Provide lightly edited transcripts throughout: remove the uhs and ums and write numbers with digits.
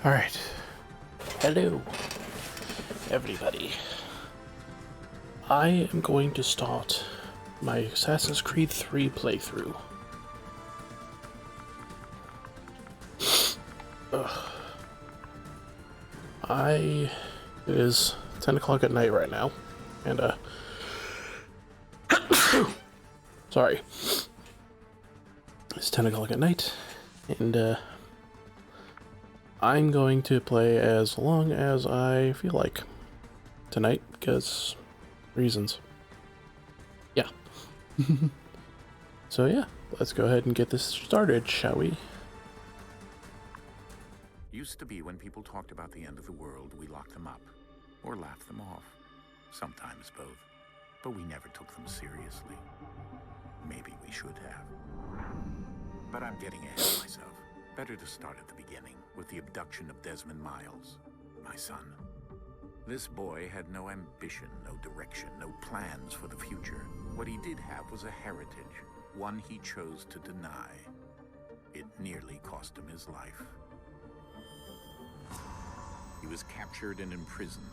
Alright. Hello, everybody. I am going to start my Assassin's Creed 3 playthrough. It is 10 o'clock at night right now, and, sorry. It's 10 o'clock at night, and, I'm going to play as long as I feel like tonight, because reasons. Yeah. So yeah, let's go ahead and get this started, shall we? Used to be when people talked about the end of the world, we locked them up, or laughed them off. Sometimes both. But we never took them seriously. Maybe we should have. But I'm getting ahead of myself. Better to start at the beginning, with the abduction of Desmond Miles, my son. This boy had no ambition, no direction, no plans for the future. What he did have was a heritage, one he chose to deny. It nearly cost him his life. He was captured and imprisoned.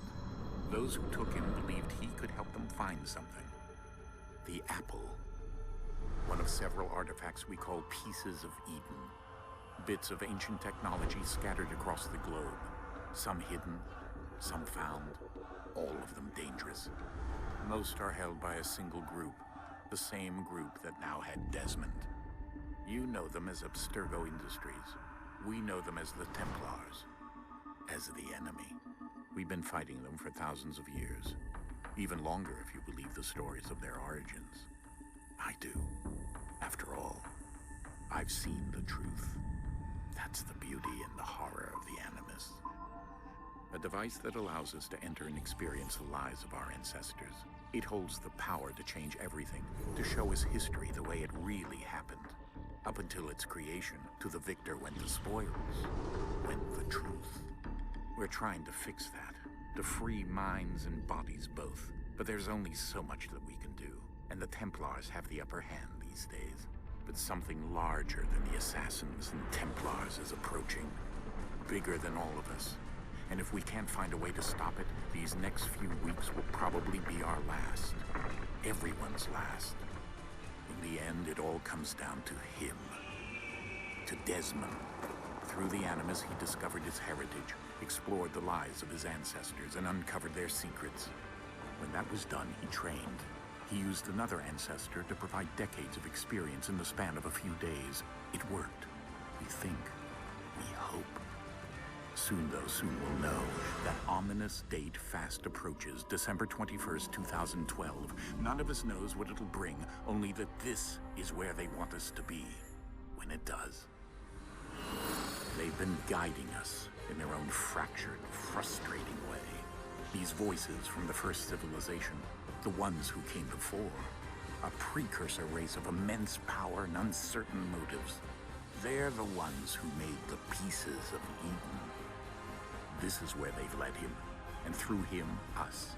Those who took him believed he could help them find something. The apple. One of several artifacts we call pieces of Eden. Bits of ancient technology scattered across the globe. Some hidden, some found, all of them dangerous. Most are held by a single group, the same group that now had Desmond. You know them as Abstergo Industries. We know them as the Templars. As the enemy. We've been fighting them for thousands of years. Even longer if you believe the stories of their origins. I do. After all, I've seen the truth. That's the beauty and the horror of the Animus. A device that allows us to enter and experience the lives of our ancestors. It holds the power to change everything, to show us history the way it really happened. Up until its creation, to the victor went the spoils, went the truth. We're trying to fix that, to free minds and bodies both. But there's only so much that we can do, and the Templars have the upper hand these days. But something larger than the Assassins and Templars is approaching, bigger than all of us. And if we can't find a way to stop it, these next few weeks will probably be our last. Everyone's last. In the end, it all comes down to him. To Desmond. Through the Animus, he discovered his heritage, explored the lives of his ancestors, and uncovered their secrets. When that was done, he trained. He used another ancestor to provide decades of experience in the span of a few days. It worked. We think. We hope. Soon we'll know. That ominous date fast approaches, December 21st, 2012. None of us knows what it'll bring, only that this is where they want us to be. When it does. They've been guiding us in their own fractured, frustrating way. These voices from the first civilization, the ones who came before, a precursor race of immense power and uncertain motives. They're the ones who made the pieces of Eden. This is where they've led him, and through him, us.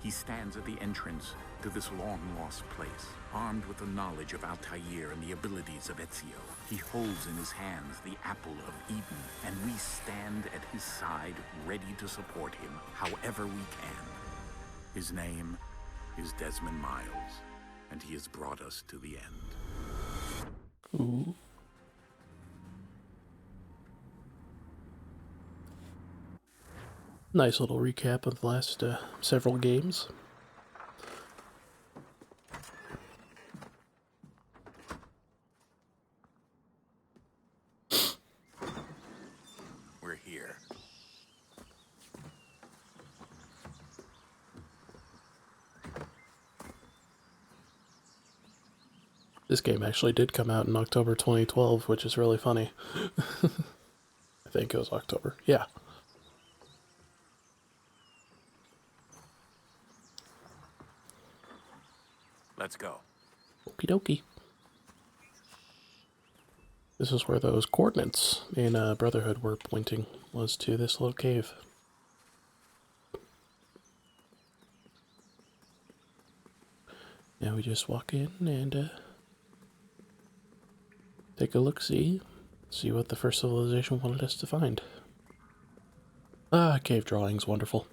He stands at the entrance to this long-lost place, armed with the knowledge of Altair and the abilities of Ezio. He holds in his hands the apple of Eden, and we stand at his side, ready to support him however we can. His name is Desmond Miles, and he has brought us to the end. Ooh. Nice little recap of the last several games. We're here. This game actually did come out in October 2012, which is really funny. I think it was October. Yeah. Let's go. Okie dokie. This is where those coordinates in Brotherhood were pointing, was to this little cave. Now we just walk in and take a look-see, see what the first civilization wanted us to find. Ah, cave drawing's wonderful.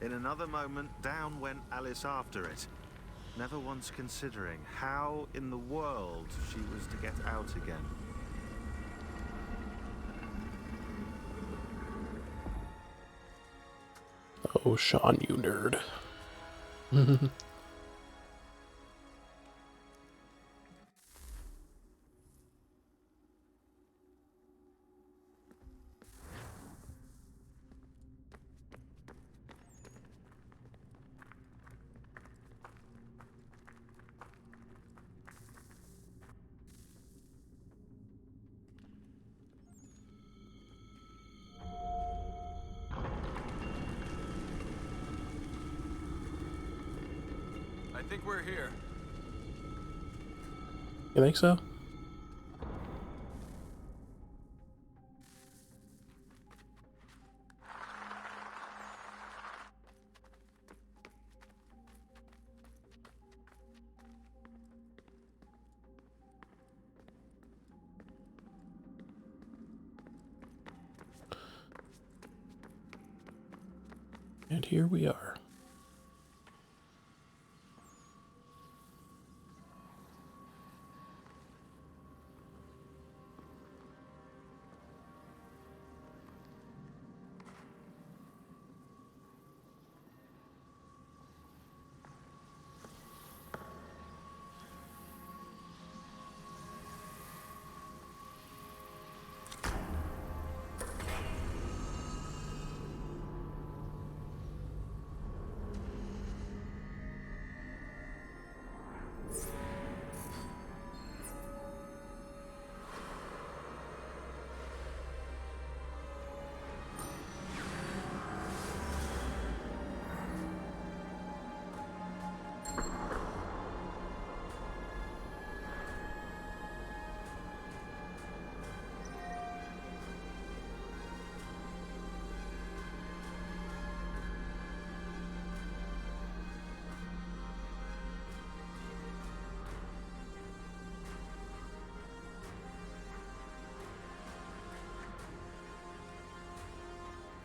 In another moment, down went Alice after it, never once considering how in the world she was to get out again. Oh, Sean, you nerd. I think we're here. You think so? And here we are.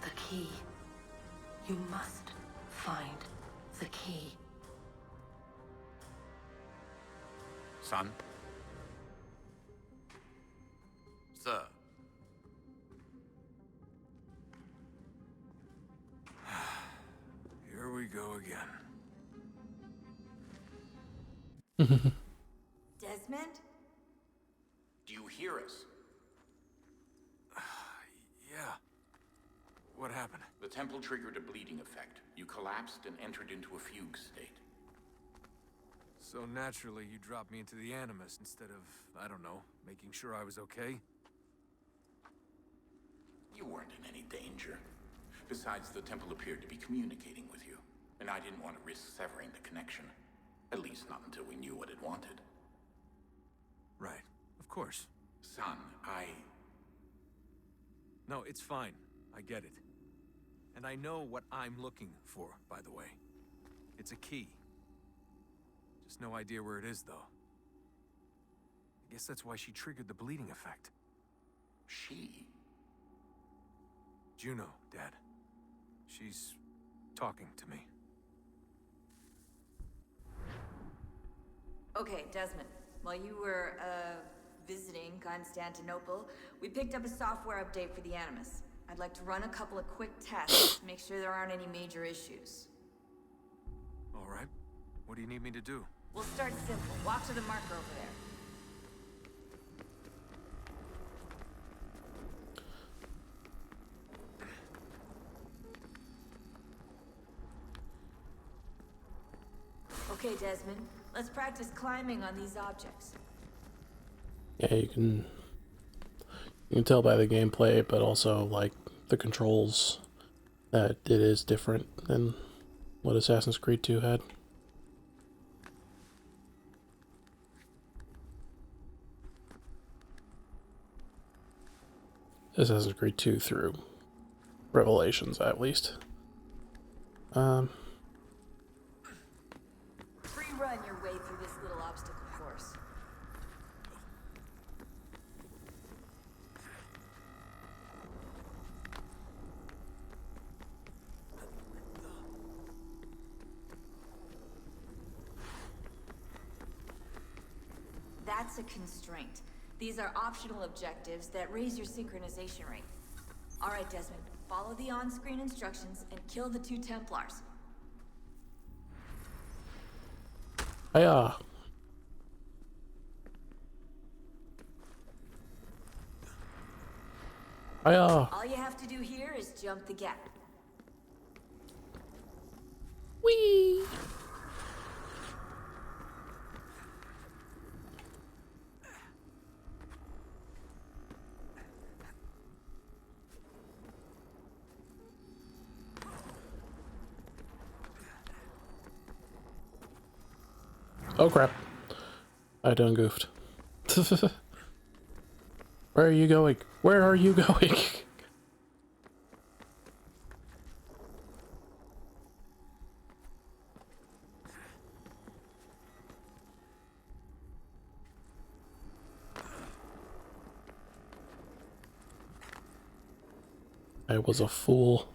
The key. You must find the key. Son? Sir. Here we go again. Desmond? Do you hear us? Yeah. What happened? The temple triggered a bleeding effect. You collapsed and entered into a fugue state. So naturally, you dropped me into the Animus instead of, I don't know, making sure I was okay? You weren't in any danger. Besides, the temple appeared to be communicating with you, and I didn't want to risk severing the connection. At least not until we knew what it wanted. Right. Of course. Son, No, it's fine. I get it. And I know what I'm looking for, by the way. It's a key. Just no idea where it is, though. I guess that's why she triggered the bleeding effect. She? Juno, Dad. She's talking to me. Okay, Desmond. While you were, visiting Constantinople, we picked up a software update for the Animus. I'd like to run a couple of quick tests to make sure there aren't any major issues. All right. What do you need me to do? We'll start simple. Walk to the marker over there. Okay, Desmond. Let's practice climbing on these objects. Yeah, you can tell by the gameplay, but also like the controls that it is different than what Assassin's Creed 2 had. Assassin's Creed 2 through Revelations, at least. Free run your way through this little obstacle course. That's a constraint. These are optional objectives that raise your synchronization rate. All right, Desmond. Follow the on-screen instructions and kill the 2 Templars. Hiya! Hiya! All you have to do here is jump the gap. Whee! Oh crap. I done goofed. Where are you going? Where are you going? I was a fool.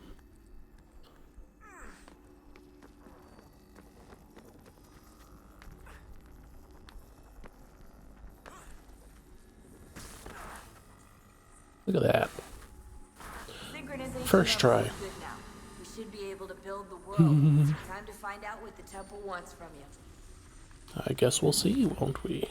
Look at that. Synchronization First try. level is good now. We should be able to build the world. Time to find out what the temple wants from you. I guess we'll see, won't we?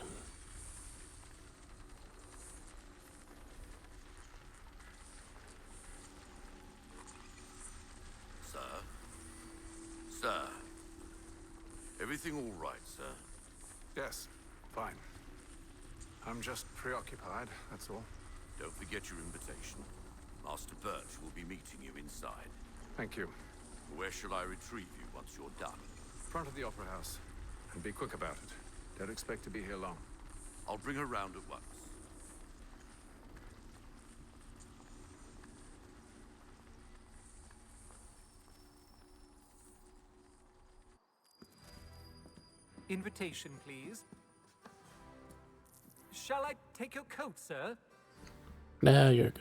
Sir? Sir? Everything all right, sir? Yes, fine. I'm just preoccupied, that's all. Don't forget your invitation. Master Birch will be meeting you inside. Thank you. Where shall I retrieve you once you're done? Front of the Opera House. And be quick about it. Don't expect to be here long. I'll bring her round at once. Invitation, please. Shall I take your coat, sir? Nah, you're good.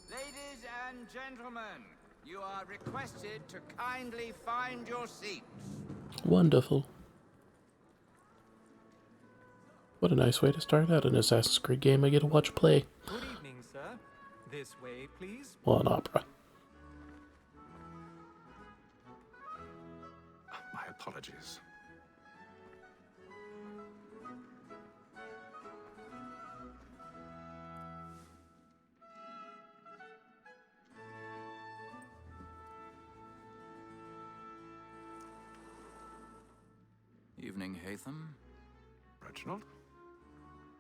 Ladies and gentlemen, you are requested to kindly find your seats. Wonderful. What a nice way to start out an Assassin's Creed game I get to watch play. Good evening, sir. This way, please. Well, an opera. My apologies. Evening, Hatham. Reginald?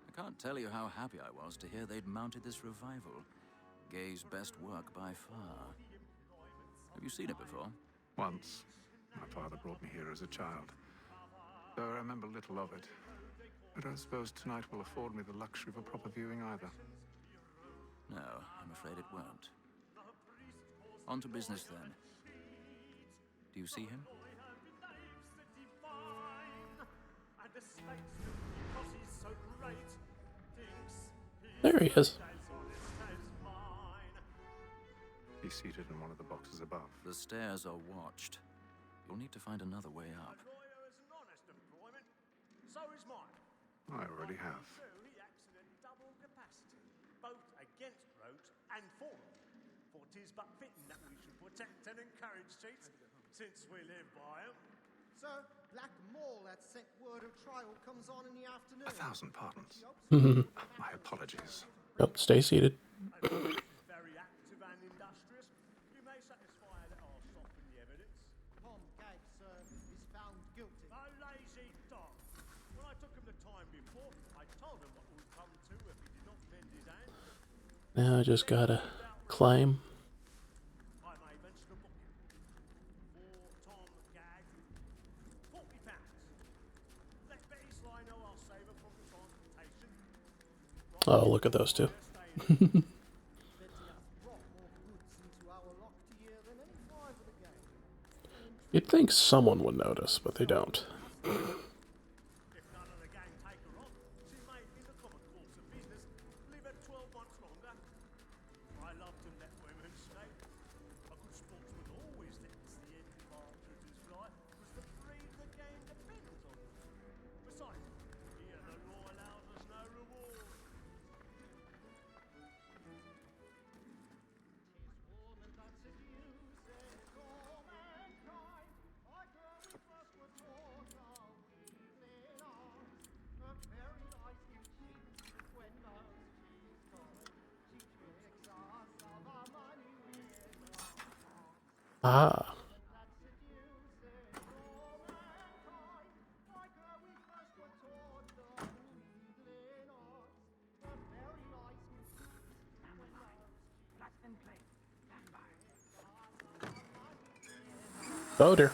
I can't tell you how happy I was to hear they'd mounted this revival. Gay's best work by far. Have you seen it before? Once. My father brought me here as a child. Though I remember little of it. I don't suppose tonight will afford me the luxury of a proper viewing either. No, I'm afraid it won't. On to business then. Do you see him? There he is. He's seated in one of the boxes above. The stairs are watched. You'll need to find another way up. I already have. Both against Rhodes and for them. For 'tis but fitting that we should protect and encourage cheats, since we live by 'em. Sir, Black Mall had sent word of trial comes on in the afternoon. 1,000 pardons. My apologies. Nope, stay seated. Very active Tom Gag, sir, is found guilty. A lazy dog. When I took him the time before, I told him what would come to if he did not mend his hand. Now I just gotta claim. I may mention a booking. For Tom Gag, £40. Let Betty Sly know I'll save her from the transportation. Oh, look at those two. Betty has brought more goods into our locked year than any five of the gang. You'd think someone would notice, but they don't. If none of the gang take her on, she may, in the common course of business, live at 12 months longer. I loved him, that women's snake. A good sportsman always thinks the end partridge's fly, because the breed of the game depends on them. Besides, here the law allows us no reward. Woman that seduces all mankind, like her we first were taught our weakling arms. A very nice new sheet, when most she's cold, she tricks us of our money with her arms. Ah. That seduces all mankind, like her we first were taught our weakling arms. A very nice new sheet, when most Oh dear.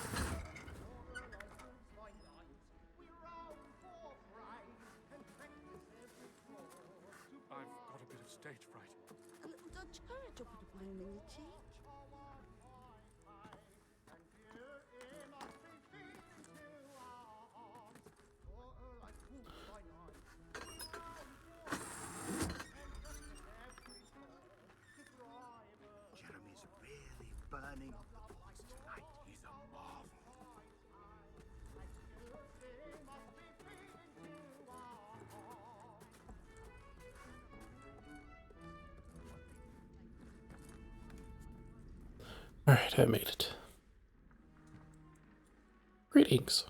I've got a bit of stage fright. A little Dutch courage will put a bloom in your cheek. Jeremy's really burning up the place tonight. He's a marvel. Alright, I made it. Greetings.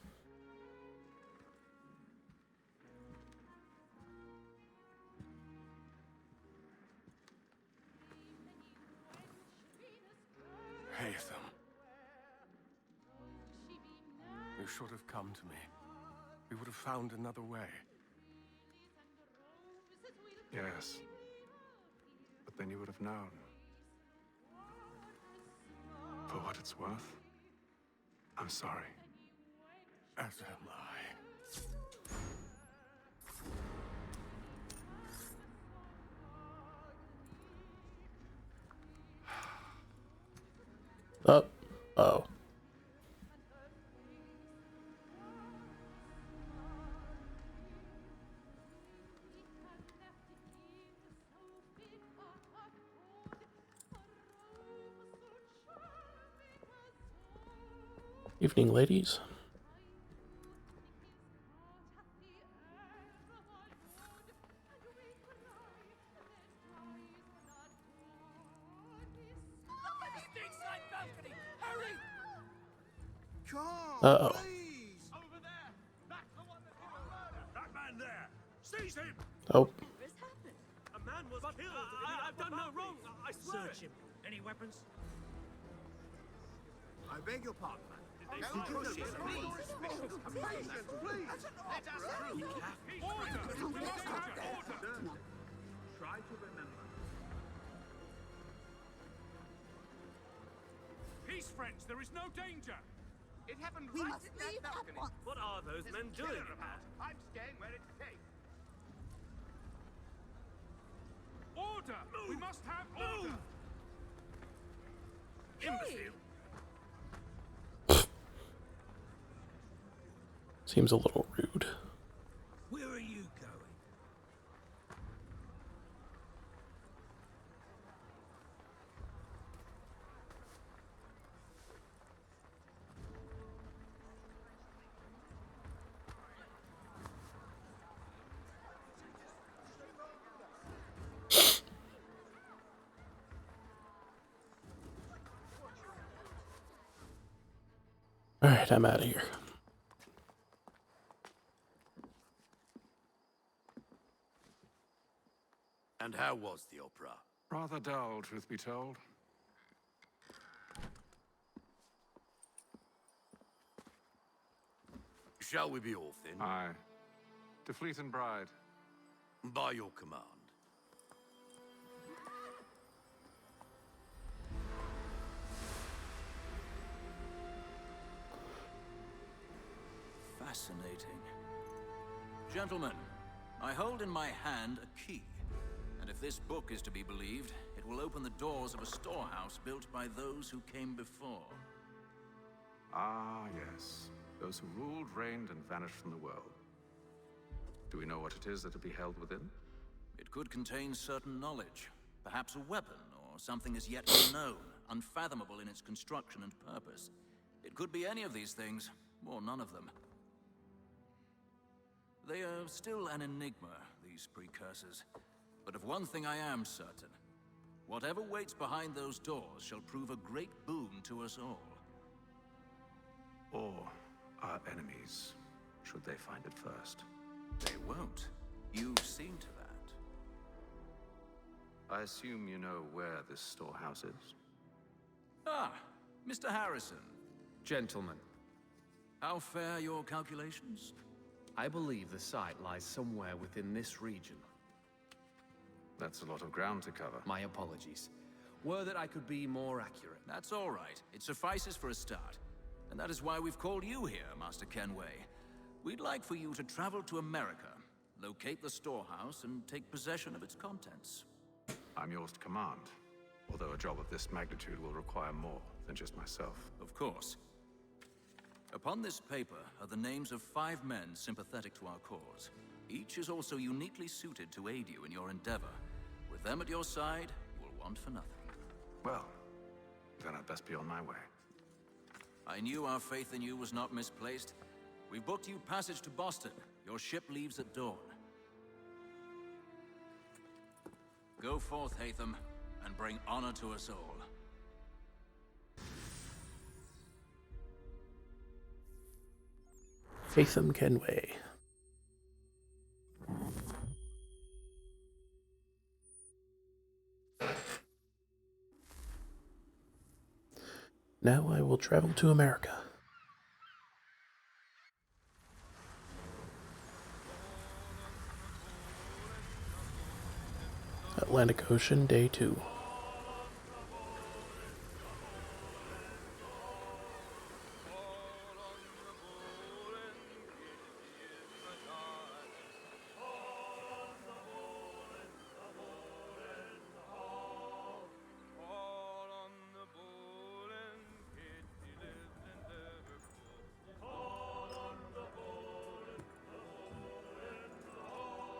Haytham. You should have come to me. We would have found another way. Yes. But then you would have known. For what it's worth, I'm sorry. As am I. Oh. Oh. Evening, ladies. Uh-oh. Over there! That's the one that did the murder! That man there! Seize him! Oh. A man was killed! I've done no wrong! I swear! Search him. Any weapons? I beg your pardon, man. Did they push him? Please! Please! Let us through. Order! We must have order! Try to remember. Peace, friends! There is no danger! It happened We right must at that leave at balcony. once. What are those men There's a doing? killer about. I'm staying where it's safe. Order! We must have order! Imbecile! Seems a little rude. Where are you going? Alright, I'm out of here. And how was the opera? Rather dull, truth be told. Shall we be off then? Aye. To Fleet and Bride. By your command. Fascinating. Gentlemen, I hold in my hand a key. And if this book is to be believed, it will open the doors of a storehouse built by those who came before. Ah, yes. Those who ruled, reigned, and vanished from the world. Do we know what it is that will be held within? It could contain certain knowledge. Perhaps a weapon, or something as yet unknown, unfathomable in its construction and purpose. It could be any of these things, or none of them. They are still an enigma, these precursors. But of one thing I am certain. Whatever waits behind those doors shall prove a great boon to us all. Or our enemies, should they find it first. They won't. You've seen to that. I assume you know where this storehouse is? Ah, Mr. Harrison. Gentlemen, How fare your calculations? I believe the site lies somewhere within this region. That's a lot of ground to cover. My apologies. Were that I could be more accurate. That's all right. It suffices for a start. And that is why we've called you here, Master Kenway. We'd like for you to travel to America, locate the storehouse, and take possession of its contents. I'm yours to command, although a job of this magnitude will require more than just myself. Of course. Upon this paper are the names of 5 men sympathetic to our cause. Each is also uniquely suited to aid you in your endeavor. With them at your side, you will want for nothing. Well, then I'd best be on my way. I knew our faith in you was not misplaced. We've booked you passage to Boston. Your ship leaves at dawn. Go forth, Hatham, and bring honor to us all. Hatham Kenway. Now I will travel to America. Atlantic Ocean, Day 2.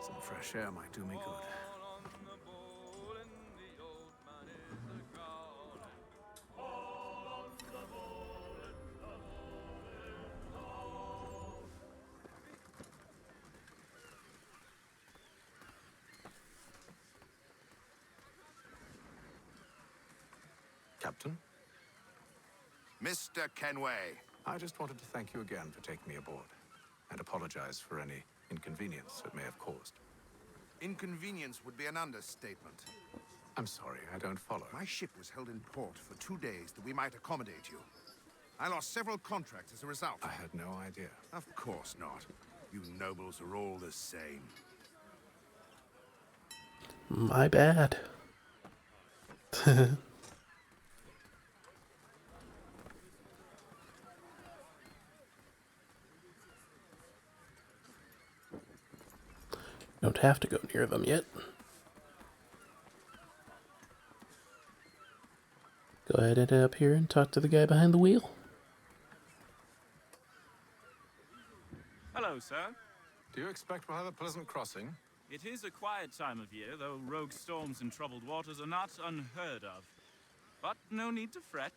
Some fresh air might do me good. Captain? Mr. Kenway. I just wanted to thank you again for taking me aboard, and apologize for any inconvenience it may have caused. Inconvenience would be an understatement. I'm sorry, I don't follow. My ship was held in port for 2 days that we might accommodate you. I lost several contracts as a result. I had no idea. Of course not. You nobles are all the same. My bad. Don't have to go near them yet. Go ahead and head up here and talk to the guy behind the wheel. Hello, sir. Do you expect we'll have a pleasant crossing? It is a quiet time of year, though rogue storms and troubled waters are not unheard of. But no need to fret.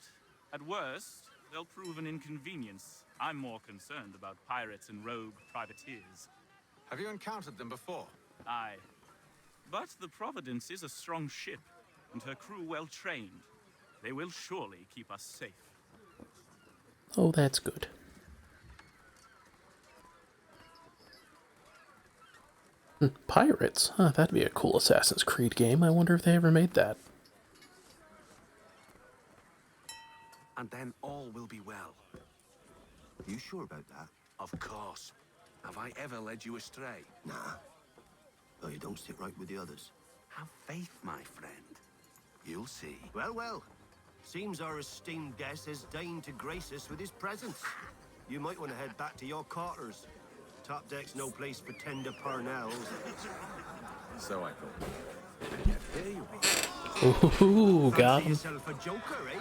At worst, they'll prove an inconvenience. I'm more concerned about pirates and rogue privateers. Have you encountered them before? Aye. But the Providence is a strong ship, and her crew well trained. They will surely keep us safe. Oh, that's good. Pirates? Huh, that'd be a cool Assassin's Creed game. I wonder if they ever made that. And then all will be well. Are you sure about that? Of course. Have I ever led you astray? Nah. Oh, you don't sit right with the others. Have faith, my friend. You'll see. Well, well. Seems our esteemed guest has deigned to grace us with his presence. You might want to head back to your quarters. Top deck's no place for tender parnells. So I thought. And yet here you are. Ooh, got Fancy him. yourself a joker, eh?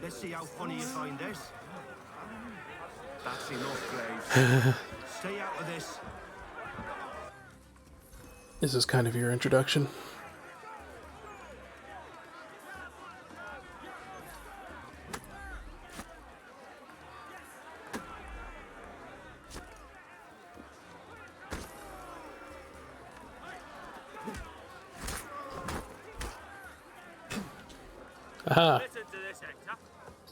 Let's see how funny you find this. That's enough, Graves. Stay out of this. This is kind of your introduction. Aha. Listen to this, Hector.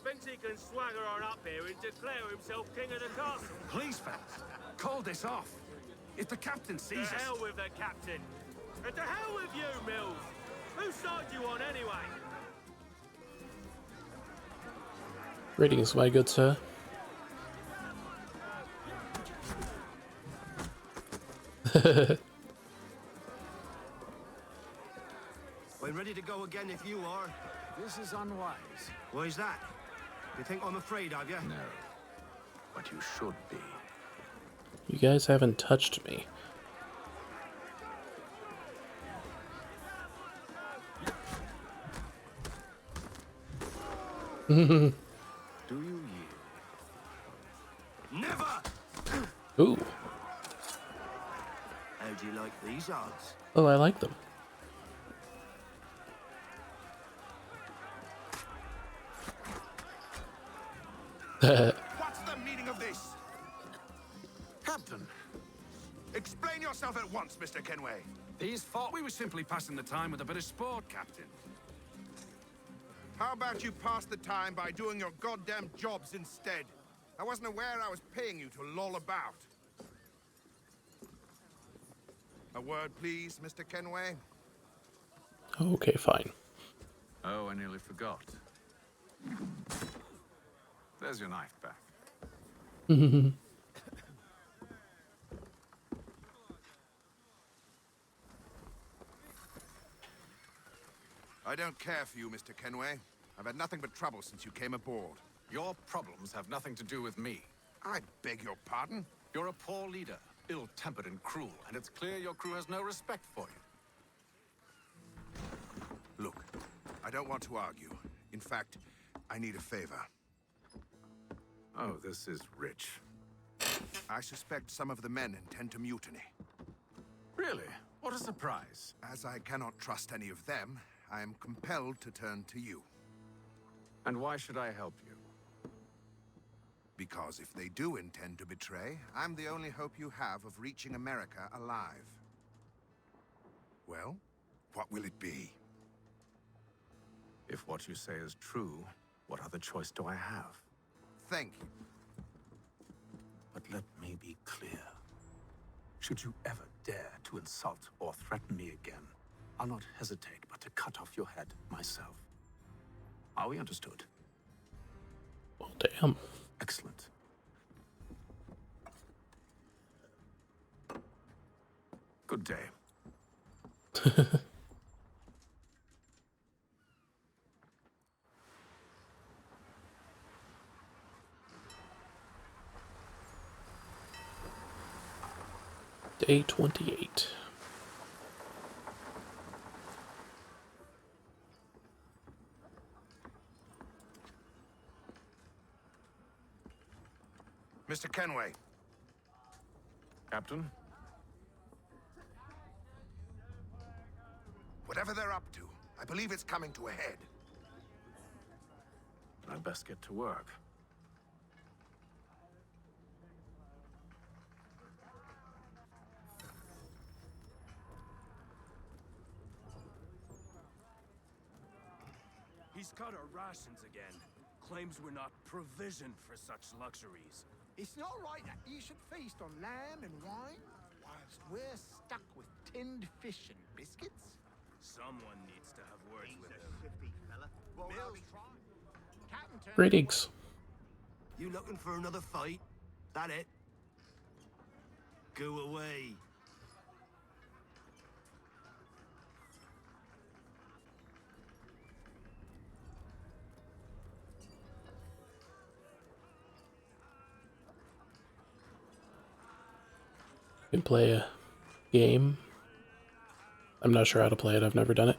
Thinks he can swagger on up here and declare himself king of the castle. Please, fellas, call this off. If the captain sees us... To hell with the captain. And to hell with you, Mills. Whose side you on, anyway? Greetings, my good sir. I'm ready to go again if you are. This is unwise. Why's that? You think I'm afraid of you? No. But you should be. You guys haven't touched me. Do you yield? Never! Ooh. How do you like these odds? Oh, I like them. What's the meaning of this? Captain, Explain yourself at once, Mr. Kenway. these thought we were simply passing the time with a bit of sport, Captain. How about you pass the time by doing your goddamn jobs instead? I wasn't aware I was paying you to loll about. A word, please, Mr. Kenway. Okay, fine. Oh, I nearly forgot. There's your knife back. I don't care for you, Mr. Kenway. I've had nothing but trouble since you came aboard. Your problems have nothing to do with me. I beg your pardon? You're a poor leader, ill-tempered and cruel, and it's clear your crew has no respect for you. Look, I don't want to argue. In fact, I need a favor. Oh, this is rich. I suspect some of the men intend to mutiny. Really? What a surprise. As I cannot trust any of them, I am compelled to turn to you. And why should I help you? Because if they do intend to betray, I'm the only hope you have of reaching America alive. Well, what will it be? If what you say is true, what other choice do I have? Thank you. But let me be clear. Should you ever dare to insult or threaten me again, I'll not hesitate but to cut off your head myself. Are we understood? Well, damn. Excellent. Good day. Day 28. Mr. Kenway. Captain? Whatever they're up to, I believe it's coming to a head. I'd best get to work. He's cut our rations again. Claims we're not provisioned for such luxuries. It's not right that you should feast on lamb and wine, whilst we're stuck with tinned fish and biscuits. Someone needs to have words with him. Mills, Captain turned Greetings. You looking for another fight? That it? Go away. You can play a game. I'm not sure how to play it. I've never done it.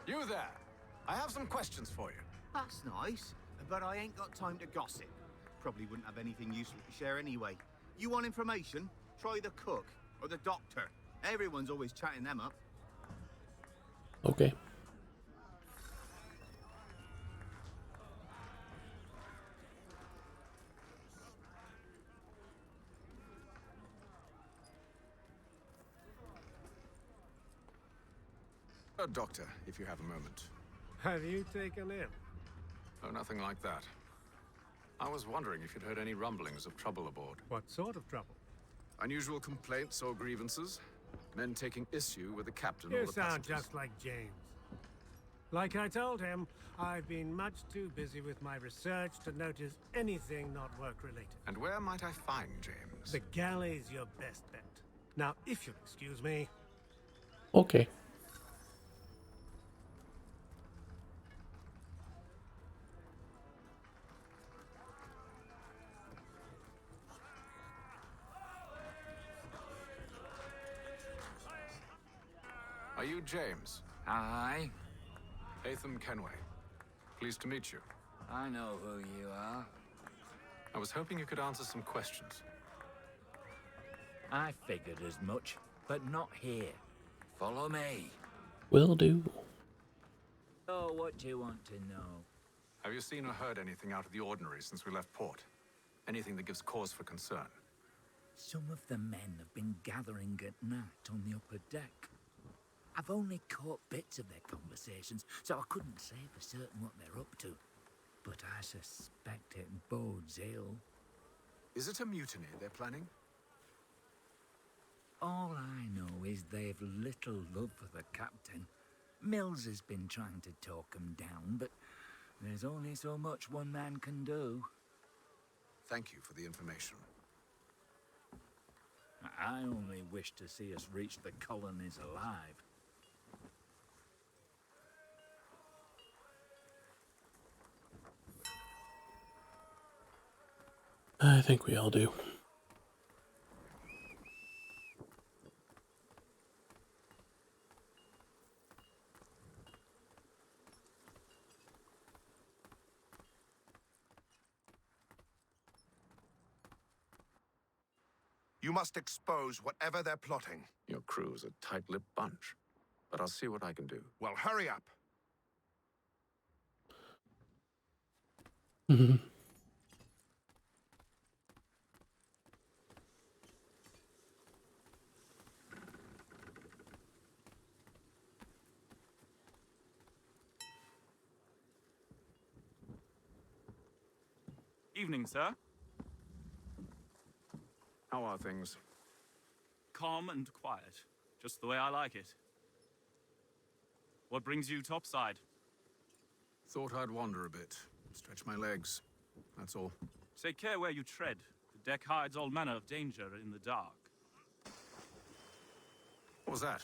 You there! I have some questions for you. That's nice, but I ain't got time to gossip. Probably wouldn't have anything useful to share anyway. You want information? Try the cook or the doctor. Everyone's always chatting them up. Okay. Doctor, if you have a moment. Have you taken ill? Oh, nothing like that. I was wondering if you'd heard any rumblings of trouble aboard. What sort of trouble? Unusual complaints or grievances? Men taking issue with the captain or You the sound passengers? just like James. Like I told him, I've been much too busy with my research to notice anything not work-related. And where might I find James? The galley's your best bet. Now, if you'll excuse me... Okay. Are you James? Aye. Atham Kenway. Pleased to meet you. I know who you are. I was hoping you could answer some questions. I figured as much, but not here. Follow me. Will do. Oh, what do you want to know? Have you seen or heard anything out of the ordinary since we left port? Anything that gives cause for concern? Some of the men have been gathering at night on the upper deck. I've only caught bits of their conversations, so I couldn't say for certain what they're up to. But I suspect it bodes ill. Is it a mutiny they're planning? All I know is they've little love for the captain. Mills has been trying to talk 'em down, but there's only so much one man can do. Thank you for the information. I only wish to see us reach the colonies alive. I think we all do. You must expose whatever they're plotting. Your crew's a tight-lipped bunch, but I'll see what I can do. Well, hurry up. Evening, sir. How are things? Calm and quiet, just the way I like it. What brings you topside? Thought I'd wander a bit, stretch my legs. That's all. Take care where you tread. The deck hides all manner of danger in the dark. What was that?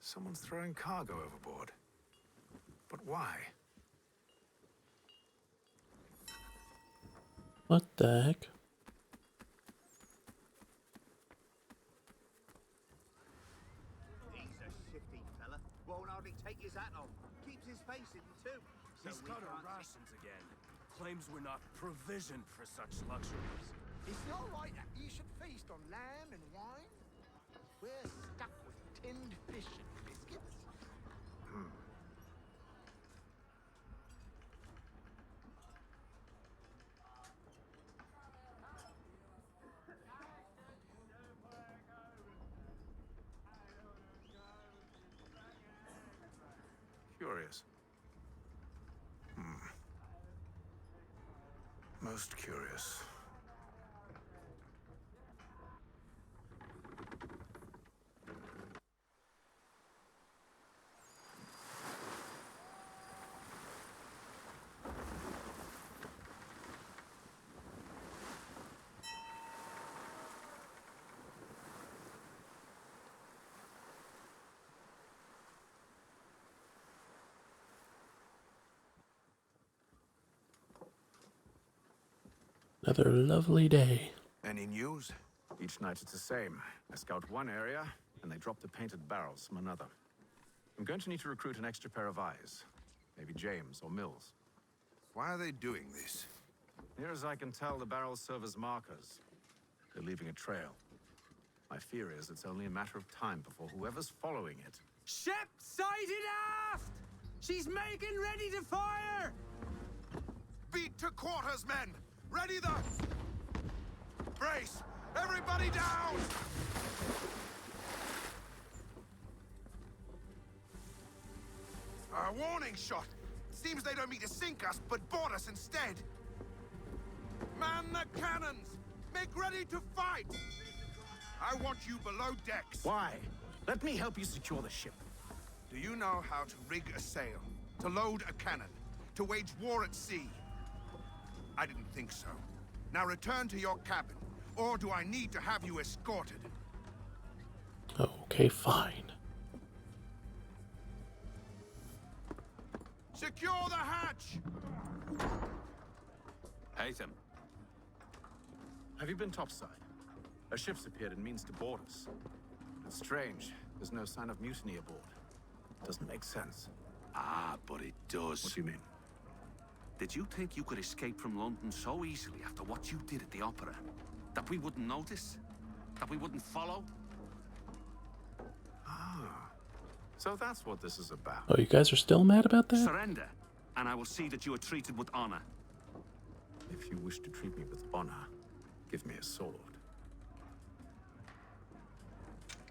Someone's throwing cargo overboard. But why? What the heck? He's a shifty fella. Won't hardly take his hat off. Keeps his face in too. He's cut our rations again. Claims we're not provisioned for such luxuries. Is it all right that you should feast on lamb and wine? We're stuck with tinned fish and biscuits. Curious. Most curious. Another lovely day. Any news? Each night it's the same. I scout one area, and they drop the painted barrels from another. I'm going to need to recruit an extra pair of eyes. Maybe James or Mills. Why are they doing this? Near as I can tell, the barrels serve as markers. They're leaving a trail. My fear is it's only a matter of time before whoever's following it... Ship sighted aft! She's making ready to fire! Beat to quarters, men! Ready the... Brace! Everybody down! A warning shot! Seems they don't mean to sink us, but board us instead! Man the cannons! Make ready to fight! I want you below decks. Why? Let me help you secure the ship. Do you know how to rig a sail? To load a cannon? To wage war at sea? I didn't think so. Now return to your cabin, or do I need to have you escorted? Okay, fine. Secure the hatch! Haytham. Have you been topside? A ship's appeared and means to board us. It's strange. There's no sign of mutiny aboard. Doesn't make sense. Ah, but it does. What do you mean? Did you think you could escape from London so easily after what you did at the opera? That we wouldn't notice? That we wouldn't follow? Ah. So that's what this is about. Oh, you guys are still mad about that? Surrender, and I will see that you are treated with honor. If you wish to treat me with honor, give me a sword.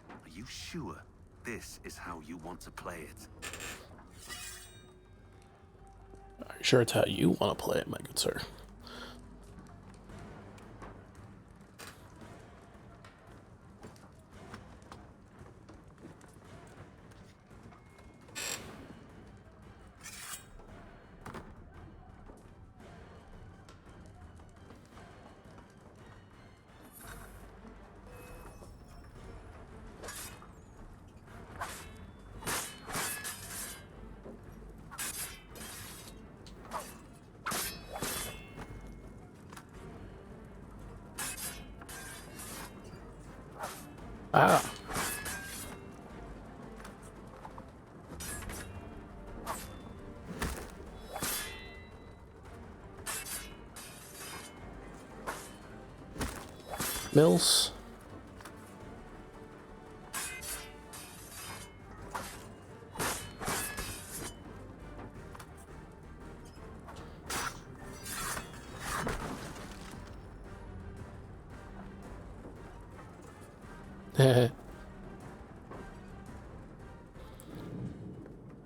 Are you sure this is how you want to play it? Are you sure it's how you want to play it, my good sir? Ah. Mills.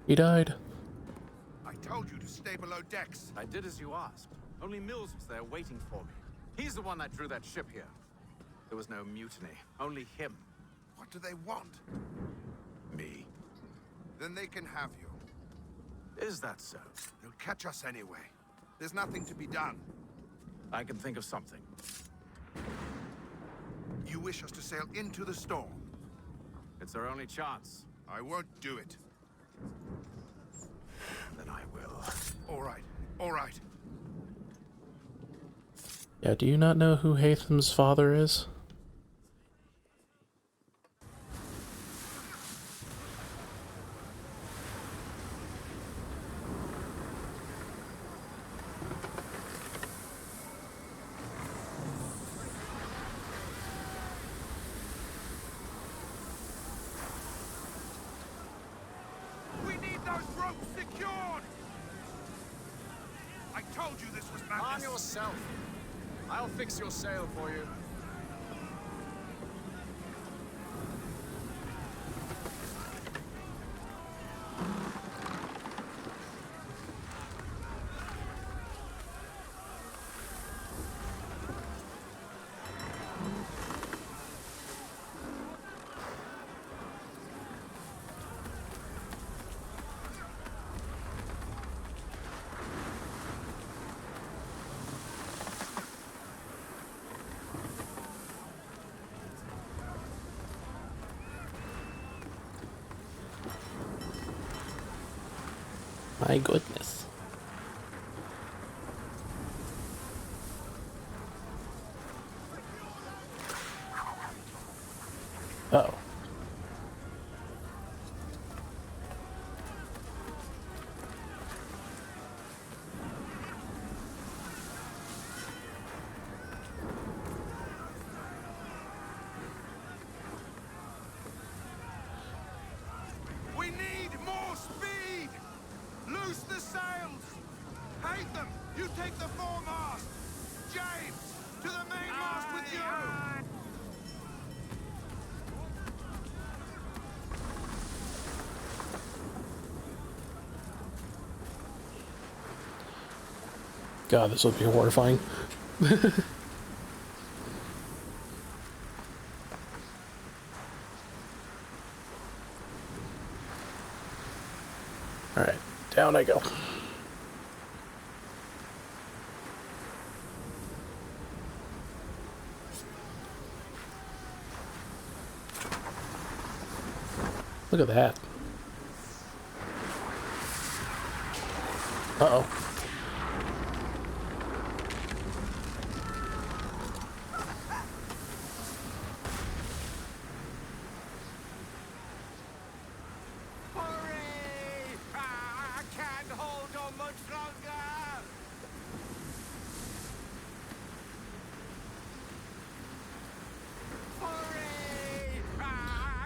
He died. I told you to stay below decks. I did as you asked. Only Mills was there waiting for me. He's the one that drew that ship here. There was no mutiny, only him. What do they want? Me. Then they can have you. Is that so? They'll catch us anyway. There's nothing to be done. I can think of something. You wish us to sail into the storm? It's our only chance. I won't do it. Then I will. All right. All right. Yeah, do you not know who Haytham's father is? We need those ropes secured! I told you this was madness. Arm yourself. I'll fix your sail for you. My goodness. Uh-oh. We need more speed! Loose the sails! Hate them! You take the foremast! James! To the mainmast with you! God, this would be horrifying. Alright, down I go. Look at that. Uh-oh.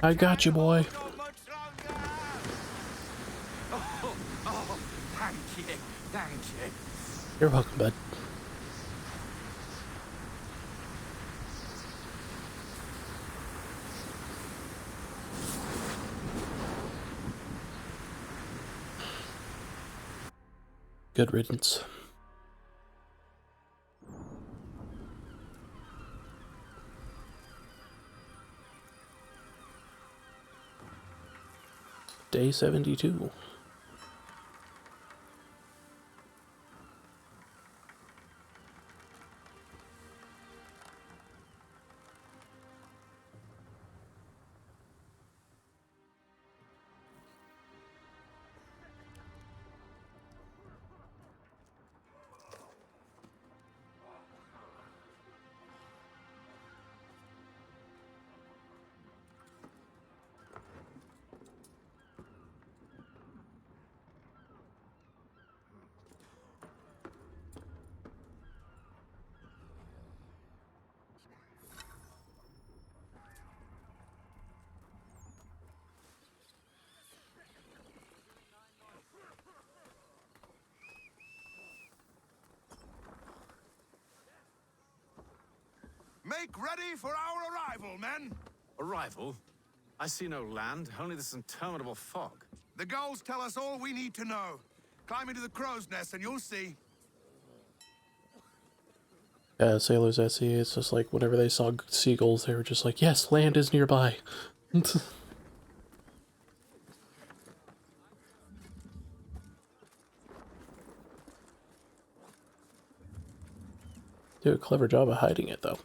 I got you, boy. Oh, thank you, thank you. You're welcome, bud. Good riddance. Day 72. Make ready for our arrival, men! Arrival? I see no land, only this interminable fog. The gulls tell us all we need to know. Climb into the crow's nest and you'll see. Sailors at sea, it's just like whenever they saw seagulls, they were just like, yes, land is nearby. Do a clever job of hiding it, though.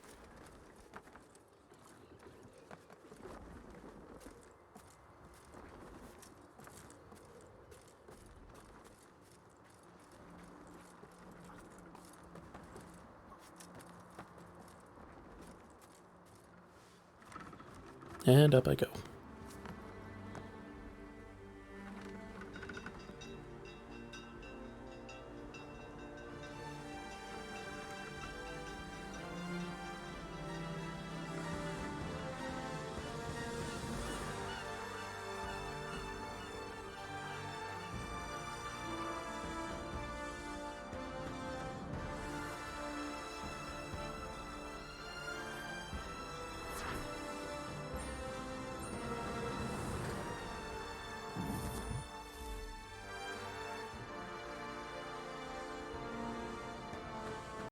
And up I go.